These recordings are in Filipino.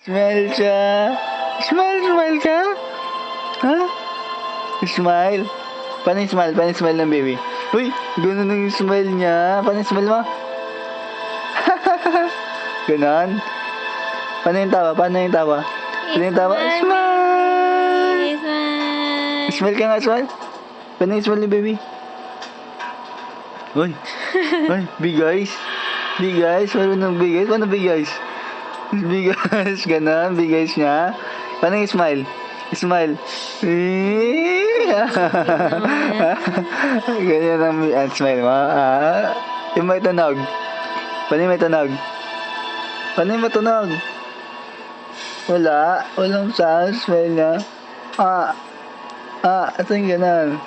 Smile siya. Smile ka? Ha? Smile. Paano yung smile? Paano yung smile ng baby? Uy, ganun yung smile niya. Paano yung smile mo? Ganon. Paano yung tawa? Paano yung tawa? Paano yung tawa? Smile! Smile! Smile ka nga, smile. Paano yung smile ni baby? Uy. Uy, big eyes. Big eyes. Marunong big eyes. Paano big eyes? Big eyes. Ganon, big eyes niya. Paano yung smile? Smile. Ganyan ang smile mo. Ah. Yung may tunog. Paano yung may tunog? Paano yung matunog? Wala. Walang sound. Smile niya. Ah. Ah. Ito yung ganon.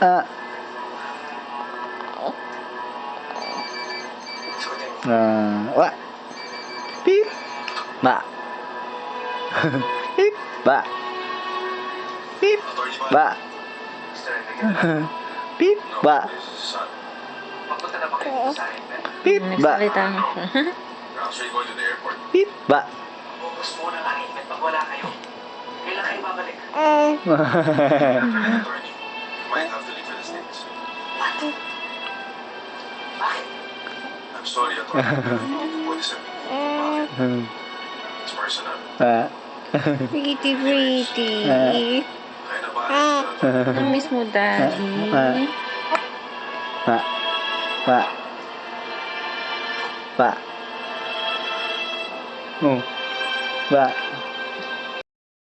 Ah. Wa. Beep. Ba. Beep. Ba. Beep. Ba. Beep. Ba. Beep. Ba. Nagsalita na siya. Beep. Ba. Focus muna ang ingat pag wala kayo. Kailan kayo babalik? Attorney, you might have to leave for the States. What? Bakit? I'm sorry, Attorney. Hindi ko pwede sabihin bakit. It's personal. Ah. Pretty, pretty. Kaya nabahala siya, Attorney. Namiss mo, Daddy. Ba. Ba. Ba. Oh. Ba.